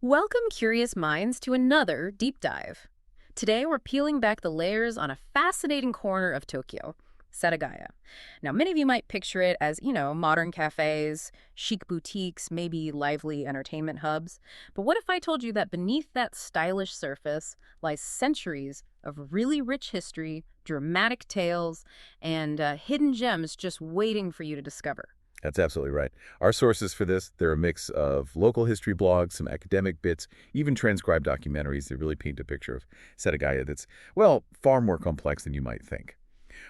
Welcome, curious minds, to another deep dive. Today, we're peeling back the layers on a fascinating corner of Tokyo, Setagaya. Now, many of you might picture it as, modern cafes, chic boutiques, maybe lively entertainment hubs. But what if I told you that beneath that stylish surface lies centuries of really rich history, dramatic tales, and hidden gems just waiting for you to discover? That's absolutely right. Our sources for this, they're a mix of local history blogs, some academic bits, even transcribed documentaries that really paint a picture of Setagaya that's, well, far more complex than you might think.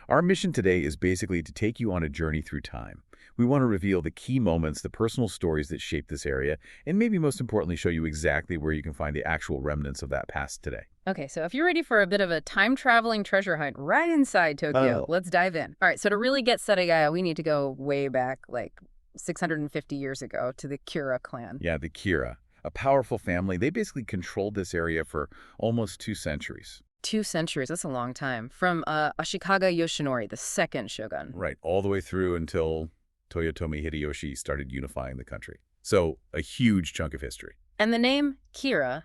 Our mission today is basically to take you on a journey through time. We want to reveal the key moments, the personal stories that shape this area, and maybe most importantly, show you exactly where you can find the actual remnants of that past today. Okay, so if you're ready for a bit of a time-traveling treasure hunt right inside Tokyo, let's dive in. All right, so to really get Setagaya, we need to go way back, like 650 years ago, to the Kira clan. Yeah, the Kira, a powerful family. They basically controlled this area for almost 2 centuries. 2 centuries, that's a long time. From Ashikaga Yoshinori, the second shogun. Right, all the way through until Toyotomi Hideyoshi started unifying the country. So, a huge chunk of history. And the name Kira,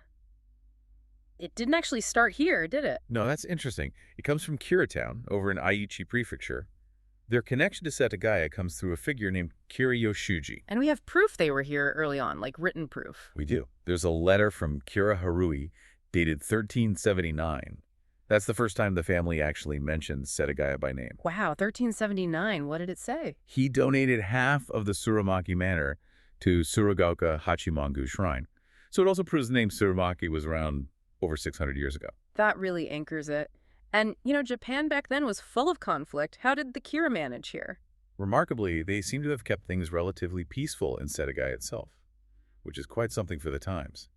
it didn't actually start here, did it? No, that's interesting. It comes from Kira Town, over in Aichi Prefecture. Their connection to Setagaya comes through a figure named Kira Yoshuji. And we have proof they were here early on, like written proof. We do. There's a letter from Kira Harui, dated 1379. That's the first time the family actually mentioned Setagaya by name. Wow, 1379, what did it say? He donated half of the Tsurumaki Manor to Tsurugaoka Hachimangu Shrine. So it also proves the name Tsurumaki was around over 600 years ago. That really anchors it. And, Japan back then was full of conflict. How did the Kira manage here? Remarkably, they seem to have kept things relatively peaceful in Setagaya itself, which is quite something for the times.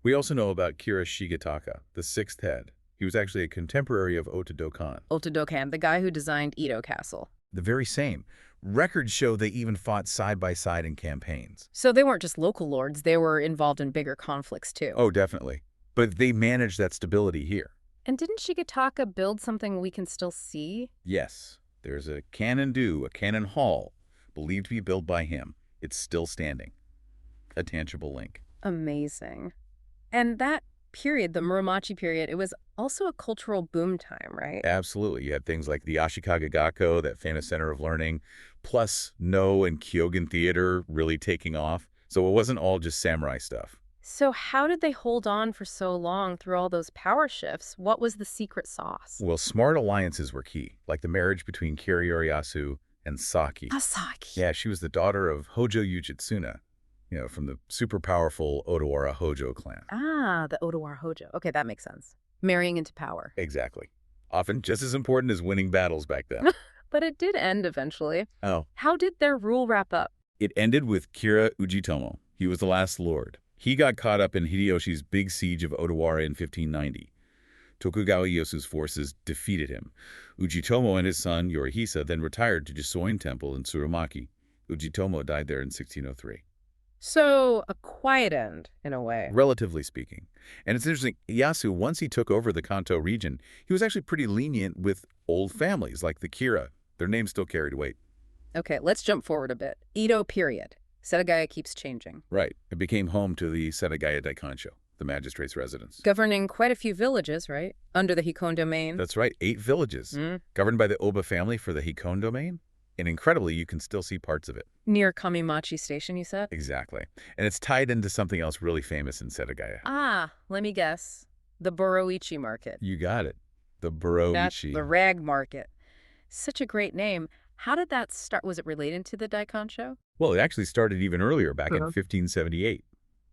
We also know about Kira Shigetaka, the sixth head. He was actually a contemporary of Otodokan. Otodokan, the guy who designed Edo Castle. The very same. Records show they even fought side by side in campaigns. So they weren't just local lords, they were involved in bigger conflicts too. Oh, definitely. But they managed that stability here. And didn't Shigetaka build something we can still see? Yes. There's a cannon-do, a cannon hall, believed to be built by him. It's still standing. A tangible link. Amazing. And that period, the Muromachi period, it was also a cultural boom time, right? Absolutely. You had things like the Ashikaga Gakko, that famous center of learning, plus No and Kyogen theater really taking off. So it wasn't all just samurai stuff. So how did they hold on for so long through all those power shifts? What was the secret sauce? Well, smart alliances were key, like the marriage between Kira Yoriyasu and Saki. Saki. Yeah, she was the daughter of Hojo Yujitsuna, from the super powerful Odawara Hojo clan. Ah, the Odawara Hojo. Okay, that makes sense. Marrying into power. Exactly. Often just as important as winning battles back then. But it did end eventually. Oh. How did their rule wrap up? It ended with Kira Ujitomo. He was the last lord. He got caught up in Hideyoshi's big siege of Odawara in 1590. Tokugawa Ieyasu's forces defeated him. Ujitomo and his son, Yorihisa, then retired to Jisoin Temple in Tsurumaki. Ujitomo died there in 1603. So, a quiet end, in a way. Relatively speaking. And it's interesting, Ieyasu, once he took over the Kanto region, he was actually pretty lenient with old families like the Kira. Their names still carried weight. Okay, let's jump forward a bit. Edo period. Setagaya keeps changing. Right. It became home to the Setagaya Daikan, the magistrate's residence. Governing quite a few villages, right? Under the Hikon domain. That's right, 8 villages. Governed by the Oba family for the Hikon domain. And incredibly, you can still see parts of it. Near Kamimachi Station, you said? Exactly. And it's tied into something else really famous in Setagaya. Ah, let me guess. The Boroichi market. You got it. The Boroichi. That's the rag market. Such a great name. How did that start? Was it related to the Daikansho? Well, it actually started even earlier, back in 1578.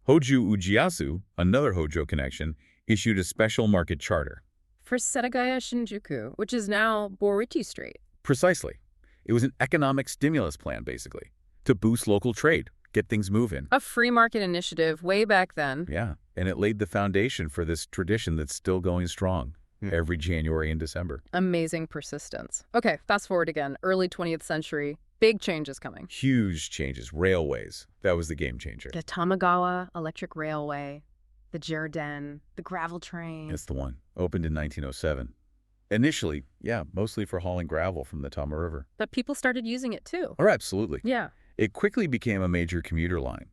Hoju Ujiyasu, another Hojo connection, issued a special market charter. For Setagaya Shinjuku, which is now Borichi Street. Precisely. It was an economic stimulus plan, basically, to boost local trade, get things moving. A free market initiative way back then. Yeah, and it laid the foundation for this tradition that's still going strong every January and December. Amazing persistence. Okay, fast forward again. Early 20th century. Big changes coming. Huge changes. Railways. That was the game changer. The Tamagawa Electric Railway, the Jirden, the gravel train. That's the one. Opened in 1907. Initially, yeah, mostly for hauling gravel from the Tama River. But people started using it too. Oh, absolutely. Yeah. It quickly became a major commuter line.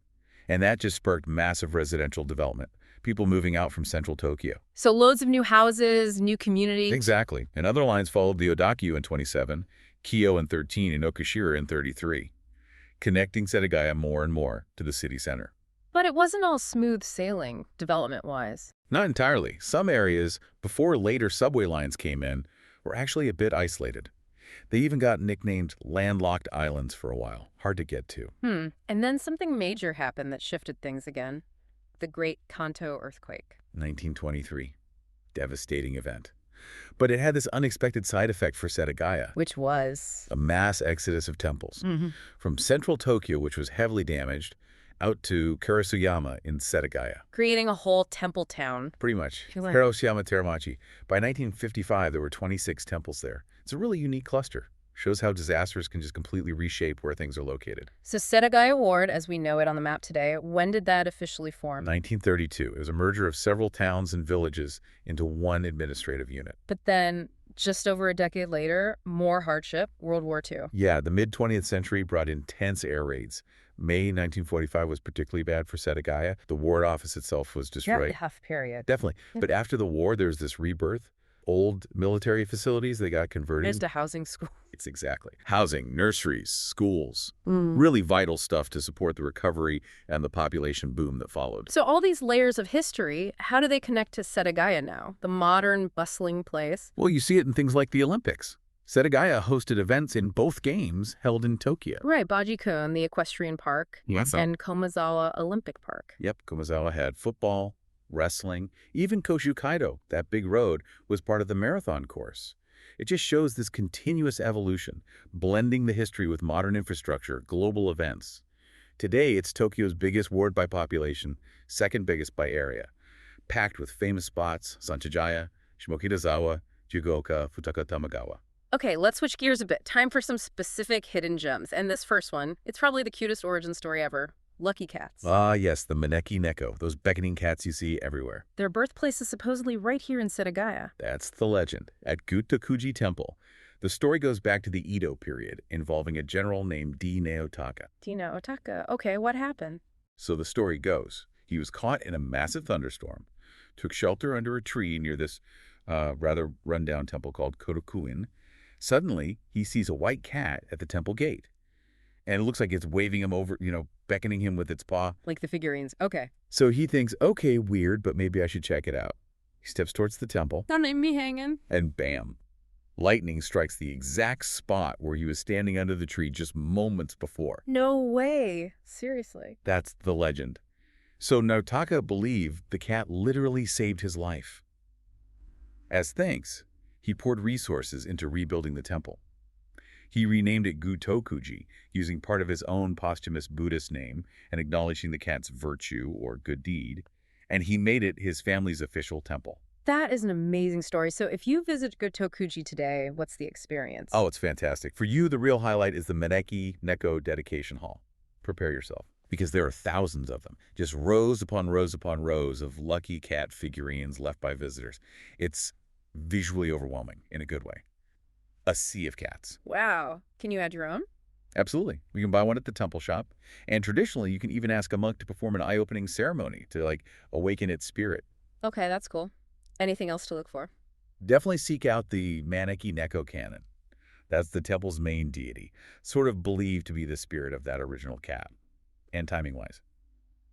And that just sparked massive residential development. People moving out from central Tokyo. So loads of new houses, new community. Exactly. And other lines followed the Odakyu in 27, Kyo in 13, and Okushira in 33, connecting Setagaya more and more to the city center. But it wasn't all smooth sailing, development-wise. Not entirely. Some areas, before later subway lines came in, were actually a bit isolated. They even got nicknamed landlocked islands for a while. Hard to get to. And then something major happened that shifted things again. The Great Kanto earthquake. 1923. Devastating event. But it had this unexpected side effect for Setagaya. Which was? A mass exodus of temples. From central Tokyo, which was heavily damaged, out to Karasuyama in Setagaya. Creating a whole temple town. Pretty much. Like... Karasuyama Teramachi. By 1955, there were 26 temples there. It's a really unique cluster. Shows how disasters can just completely reshape where things are located. So Setagaya Ward, as we know it on the map today, when did that officially form? 1932. It was a merger of several towns and villages into one administrative unit. But then, just over a decade later, more hardship, World War II. Yeah, the mid-20th century brought intense air raids. May 1945 was particularly bad for Setagaya. The ward office itself was destroyed. Yeah, tough period. Definitely. But after the war, there was this rebirth. Old military facilities, they got converted. Into housing school. It's exactly. Housing, nurseries, schools. Really vital stuff to support the recovery and the population boom that followed. So all these layers of history, how do they connect to Setagaya now? The modern, bustling place? Well, you see it in things like the Olympics. Setagaya hosted events in both games held in Tokyo. Right, Baji-kun, the equestrian park, and Komazawa Olympic Park. Yep, Komazawa had football, wrestling, even Koshukaido, that big road, was part of the marathon course. It just shows this continuous evolution, blending the history with modern infrastructure, global events. Today, it's Tokyo's biggest ward by population, second biggest by area, packed with famous spots, Sanchijaya, Shimokitazawa, Jugoka, Futaka Tamagawa. Okay, let's switch gears a bit. Time for some specific hidden gems. And this first one, it's probably the cutest origin story ever. Lucky cats. Ah, yes, the Maneki Neko, those beckoning cats you see everywhere. Their birthplace is supposedly right here in Setagaya. That's the legend, at Gōtokuji Temple. The story goes back to the Edo period, involving a general named Dine Otaka. Dine Otaka. Okay, what happened? So the story goes, he was caught in a massive thunderstorm, took shelter under a tree near this rather rundown temple called Kotokuin. Suddenly, he sees a white cat at the temple gate. And it looks like it's waving him over, beckoning him with its paw. Like the figurines. Okay. So he thinks, okay, weird, but maybe I should check it out. He steps towards the temple. Don't leave me hanging. And bam. Lightning strikes the exact spot where he was standing under the tree just moments before. No way. Seriously. That's the legend. So Notaka believed the cat literally saved his life. As thanks, he poured resources into rebuilding the temple. He renamed it Gōtokuji, using part of his own posthumous Buddhist name and acknowledging the cat's virtue or good deed, and he made it his family's official temple. That is an amazing story. So if you visit Gōtokuji today, what's the experience? Oh, it's fantastic. For you, the real highlight is the Maneki Neko dedication hall. Prepare yourself, because there are thousands of them, just rows upon rows upon rows of lucky cat figurines left by visitors. It's visually overwhelming in a good way. A sea of cats. Wow. Can you add your own? Absolutely. You can buy one at the temple shop. And traditionally, you can even ask a monk to perform an eye-opening ceremony to, awaken its spirit. Okay, that's cool. Anything else to look for? Definitely seek out the Maneki Neko canon. That's the temple's main deity, sort of believed to be the spirit of that original cat. And timing-wise.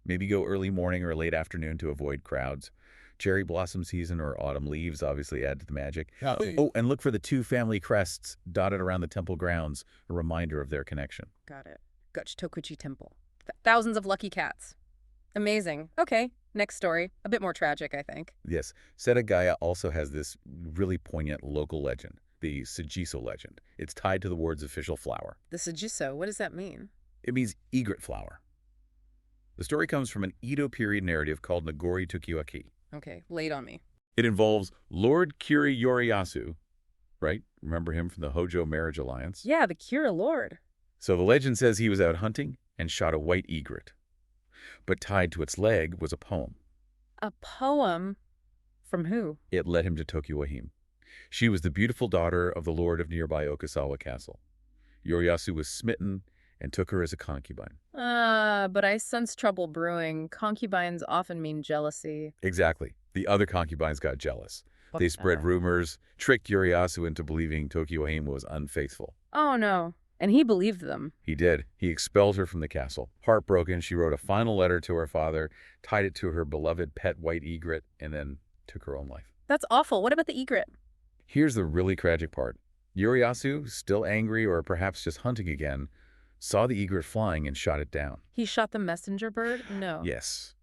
Maybe go early morning or late afternoon to avoid crowds. Cherry blossom season or autumn leaves obviously add to the magic. Oh, and look for the two family crests dotted around the temple grounds, a reminder of their connection. Got it. Gōtokuji Temple. Thousands of lucky cats. Amazing. Okay, next story. A bit more tragic, I think. Yes, Setagaya also has this really poignant local legend, the Sagiso Legend. It's tied to the ward's official flower. The Sagiso, what does that mean? It means egret flower. The story comes from an Edo period narrative called Nagori Tokiwa-hime. Okay, laid on me. It involves Lord Kira Yoriyasu, right? Remember him from the Hojo marriage alliance? Yeah, the Kira Lord. So the legend says he was out hunting and shot a white egret. But tied to its leg was a poem. A poem? From who? It led him to Tokiwa-hime. She was the beautiful daughter of the lord of nearby Okasawa Castle. Yoriyasu was smitten and took her as a concubine. But I sense trouble brewing. Concubines often mean jealousy. Exactly. The other concubines got jealous. What They the- spread rumors, tricked Yoriyasu into believing Tokiwa-hime was unfaithful. Oh, no. And he believed them. He did. He expelled her from the castle. Heartbroken, she wrote a final letter to her father, tied it to her beloved pet white egret, and then took her own life. That's awful. What about the egret? Here's the really tragic part. Yoriyasu, still angry or perhaps just hunting again, saw the egret flying and shot it down. He shot the messenger bird? No. Yes.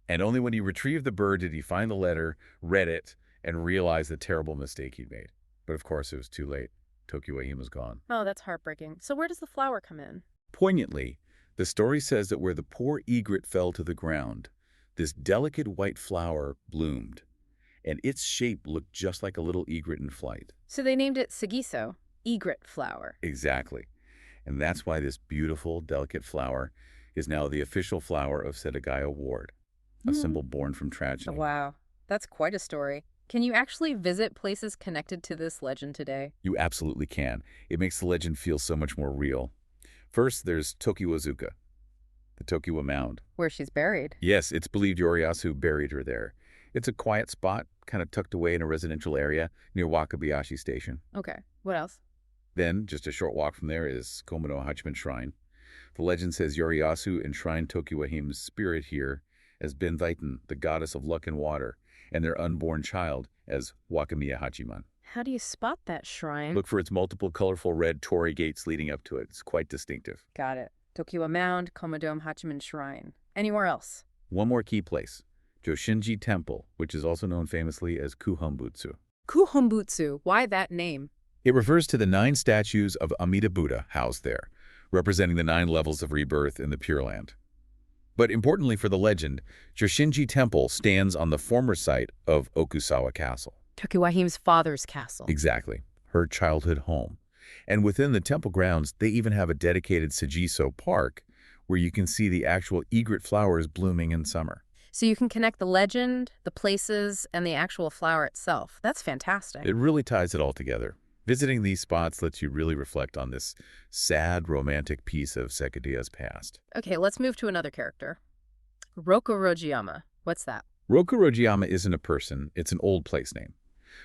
And only when he retrieved the bird did he find the letter, read it, and realize the terrible mistake he'd made. But of course, it was too late. Tokiwa-hime was gone. Oh, that's heartbreaking. So where does the flower come in? Poignantly, the story says that where the poor egret fell to the ground, this delicate white flower bloomed, and its shape looked just like a little egret in flight. So they named it Sagiso, egret flower. Exactly. And that's why this beautiful, delicate flower is now the official flower of Setagaya Ward, a symbol born from tragedy. Wow, that's quite a story. Can you actually visit places connected to this legend today? You absolutely can. It makes the legend feel so much more real. First, there's Tokiwa-zuka, the Tokiwa Mound. Where she's buried. Yes, it's believed Yoriyasu buried her there. It's a quiet spot, kind of tucked away in a residential area near Wakabayashi Station. Okay, what else? Then, just a short walk from there is Komono Hachiman Shrine. The legend says Yoriyasu enshrined Tokiwa-hime's spirit here as Benthaitan, the goddess of luck and water, and their unborn child as Wakamiya Hachiman. How do you spot that shrine? Look for its multiple colorful red torii gates leading up to it. It's quite distinctive. Got it. Tokiwa Mound, Komodo Hachiman Shrine. Anywhere else? One more key place, Joshinji Temple, which is also known famously as Kuhombutsu. Kuhombutsu. Why that name? It refers to the 9 statues of Amida Buddha housed there, representing the 9 levels of rebirth in the Pure Land. But importantly for the legend, Joshinji Temple stands on the former site of Okusawa Castle. Tokiwa-hime's father's castle. Exactly, her childhood home. And within the temple grounds, they even have a dedicated Sagiso Park where you can see the actual egret flowers blooming in summer. So you can connect the legend, the places, and the actual flower itself. That's fantastic. It really ties it all together. Visiting these spots lets you really reflect on this sad, romantic piece of Sekagaya's past. Okay, let's move to another character. Rokurojiyama. What's that? Rokurojiyama isn't a person, it's an old place name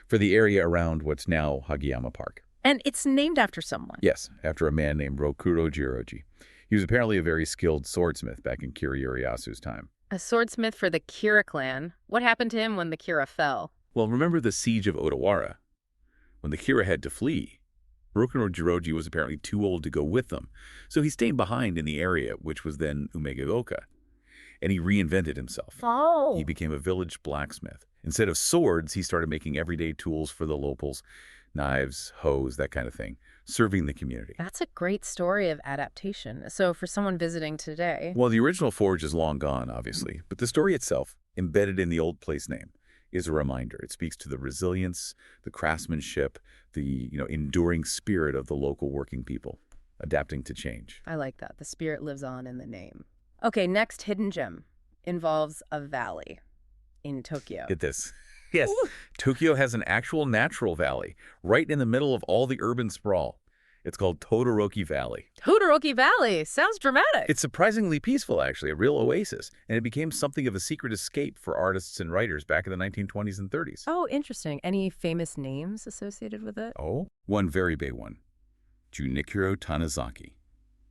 for the area around what's now Hagiyama Park. And it's named after someone. Yes, after a man named Rokuro Jiroji. He was apparently a very skilled swordsmith back in Kira Yoriyasu's time. A swordsmith for the Kira clan. What happened to him when the Kira fell? Well, remember the siege of Odawara? When the Kira had to flee, Rokuro Jiroji was apparently too old to go with them, so he stayed behind in the area, which was then Umegaoka. And he reinvented himself. Oh. He became a village blacksmith. Instead of swords, he started making everyday tools for the locals, knives, hoes, that kind of thing, serving the community. That's a great story of adaptation. So for someone visiting today... Well, the original forge is long gone, obviously, but the story itself, embedded in the old place name, is a reminder. It speaks to the resilience, the craftsmanship, the enduring spirit of the local working people, adapting to change. I like that. The spirit lives on in the name. Okay, next hidden gem involves a valley in Tokyo. Get this. Yes, Tokyo has an actual natural valley right in the middle of all the urban sprawl. It's called Todoroki Valley. Todoroki Valley. Sounds dramatic. It's surprisingly peaceful, actually, a real oasis, and it became something of a secret escape for artists and writers back in the 1920s and 30s. Oh, interesting. Any famous names associated with it? Oh? One very big one. Junichiro Tanizaki,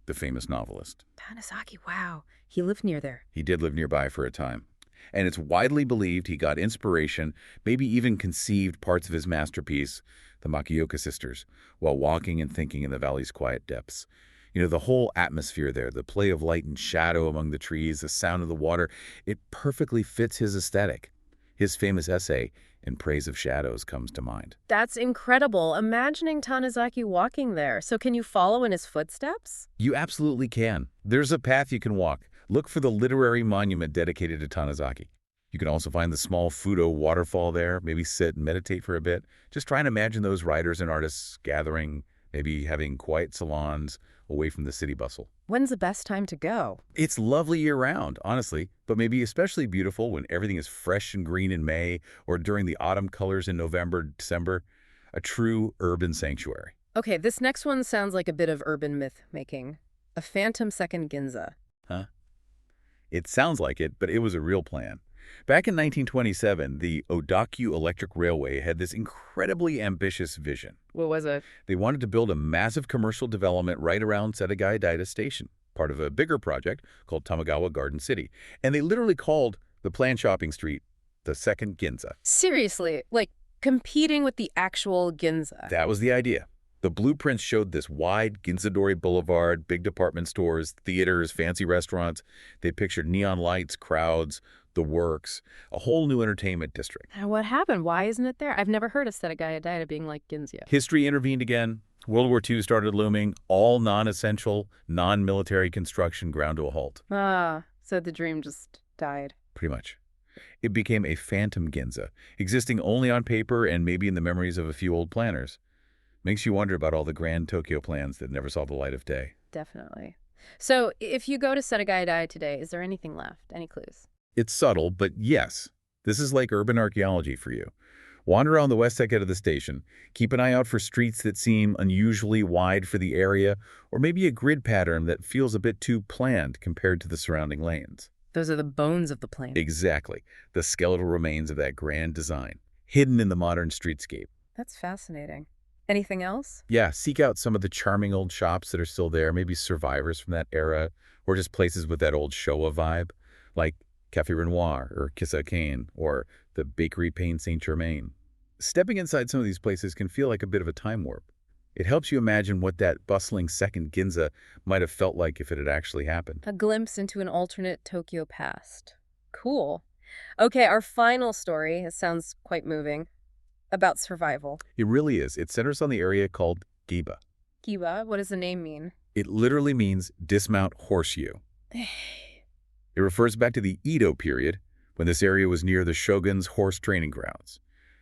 the famous novelist. Tanizaki, wow. He lived near there. He did live nearby for a time. And it's widely believed he got inspiration, maybe even conceived parts of his masterpiece, the Makioka sisters, while walking and thinking in the valley's quiet depths. The whole atmosphere there, the play of light and shadow among the trees, the sound of the water, it perfectly fits his aesthetic. His famous essay, In Praise of Shadows, comes to mind. That's incredible. Imagining Tanizaki walking there. So can you follow in his footsteps? You absolutely can. There's a path you can walk. Look for the literary monument dedicated to Tanizaki. You can also find the small Fudo waterfall there, maybe sit and meditate for a bit. Just try and imagine those writers and artists gathering, maybe having quiet salons away from the city bustle. When's the best time to go? It's lovely year-round, honestly, but maybe especially beautiful when everything is fresh and green in May or during the autumn colors in November, December. A true urban sanctuary. Okay, this next one sounds like a bit of urban myth-making. A phantom second Ginza. Huh? It sounds like it, but it was a real plan. Back in 1927, the Odakyu Electric Railway had this incredibly ambitious vision. What was it? They wanted to build a massive commercial development right around Setagaya Daita Station, part of a bigger project called Tamagawa Garden City. And they literally called the planned shopping street the second Ginza. Seriously, like competing with the actual Ginza. That was the idea. The blueprints showed this wide Ginzadori Boulevard, big department stores, theaters, fancy restaurants. They pictured neon lights, crowds, the works, a whole new entertainment district. And what happened? Why isn't it there? I've never heard of Setagaya Daita being like Ginza. History intervened again. World War II started looming. All non-essential, non-military construction ground to a halt. Ah, so the dream just died. Pretty much. It became a phantom Ginza, existing only on paper and maybe in the memories of a few old planners. Makes you wonder about all the grand Tokyo plans that never saw the light of day. Definitely. So if you go to Setagaya Daita today, is there anything left? Any clues? It's subtle, but yes, this is like urban archaeology for you. Wander around the west side of the station. Keep an eye out for streets that seem unusually wide for the area, or maybe a grid pattern that feels a bit too planned compared to the surrounding lanes. Those are the bones of the plane. Exactly. The skeletal remains of that grand design, hidden in the modern streetscape. That's fascinating. Anything else? Yeah, seek out some of the charming old shops that are still there, maybe survivors from that era, or just places with that old Showa vibe, like Café Renoir or Kissa Kane or the Bakery Pain Saint-Germain. Stepping inside some of these places can feel like a bit of a time warp. It helps you imagine what that bustling second Ginza might have felt like if it had actually happened. A glimpse into an alternate Tokyo past. Cool. Okay, our final story, it sounds quite moving, about survival. It really is. It centers on the area called Giba. Giba, what does the name mean? It literally means dismount horseshoe. It refers back to the Edo period, when this area was near the shogun's horse training grounds.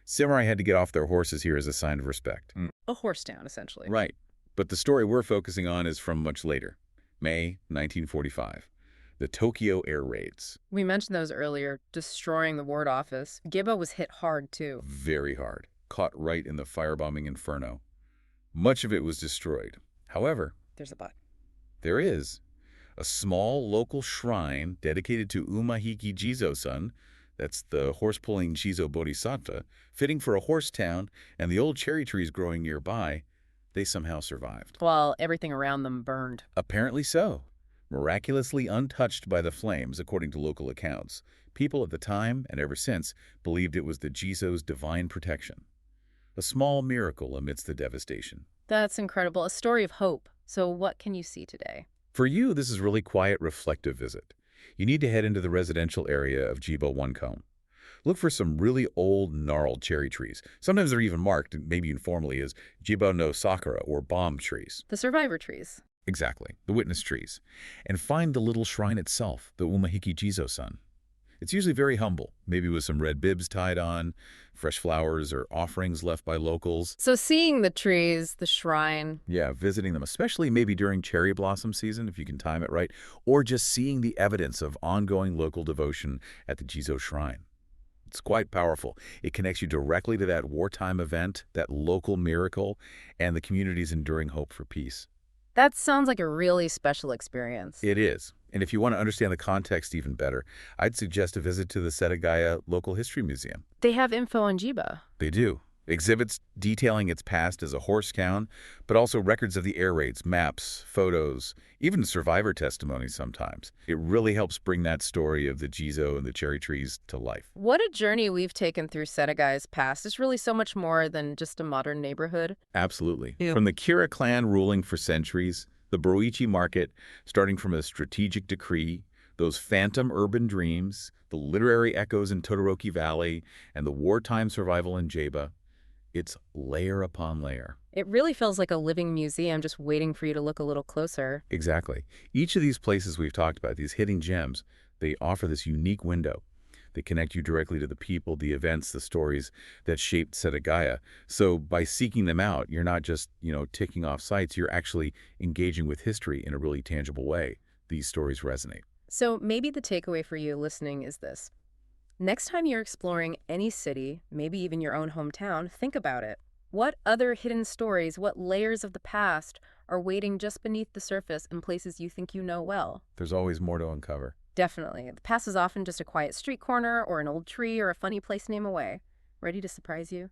Samurai had to get off their horses here as a sign of respect. A horse town, essentially. Right. But the story we're focusing on is from much later, May 1945. The Tokyo air raids. We mentioned those earlier, destroying the ward office. Giba was hit hard, too. Very hard. Caught right in the firebombing inferno. Much of it was destroyed. However, There's a but. there is a small local shrine dedicated to Umahiki Jizo-san, that's the horse-pulling Jizo Bodhisattva, fitting for a horse town, and the old cherry trees growing nearby, they somehow survived. While everything around them burned. Apparently so. Miraculously untouched by the flames, according to local accounts. People at the time, and ever since, believed it was the Jizo's divine protection. A small miracle amidst the devastation. That's incredible. A story of hope. So what can you see today? For you, this is a really quiet, reflective visit. You need to head into the residential area of Jibo Oncome. Look for some really old, gnarled cherry trees. Sometimes they're even marked, maybe informally, as Jibo no Sakura, or bomb trees. The survivor trees. Exactly, the witness trees. And find the little shrine itself, the Umahiki Jizo-san. It's usually very humble, maybe with some red bibs tied on, fresh flowers or offerings left by locals. So seeing the trees, the shrine. Yeah, visiting them, especially maybe during cherry blossom season, if you can time it right, or just seeing the evidence of ongoing local devotion at the Jizo Shrine. It's quite powerful. It connects you directly to that wartime event, that local miracle, and the community's enduring hope for peace. That sounds like a really special experience. It is. And if you want to understand the context even better, I'd suggest a visit to the Setagaya Local History Museum. They have info on Jiba. They do. Exhibits detailing its past as a horse town, but also records of the air raids, maps, photos, even survivor testimony sometimes. It really helps bring that story of the Jizo and the cherry trees to life. What a journey we've taken through Setagaya's past. It's really so much more than just a modern neighborhood. Absolutely. Yeah. From the Kira clan ruling for centuries, the Boichi market, starting from a strategic decree, those phantom urban dreams, the literary echoes in Todoroki Valley, and the wartime survival in Jiba, it's layer upon layer. It really feels like a living museum just waiting for you to look a little closer. Exactly. Each of these places we've talked about, these hidden gems, they offer this unique window. They connect you directly to the people, the events, the stories that shaped Setagaya. So by seeking them out, you're not just, ticking off sites, you're actually engaging with history in a really tangible way. These stories resonate. So maybe the takeaway for you listening is this. Next time you're exploring any city, maybe even your own hometown, think about it. What other hidden stories, what layers of the past are waiting just beneath the surface in places you think you know well. There's always more to uncover. Definitely. The past is often just a quiet street corner or an old tree or a funny place name away, ready to surprise you.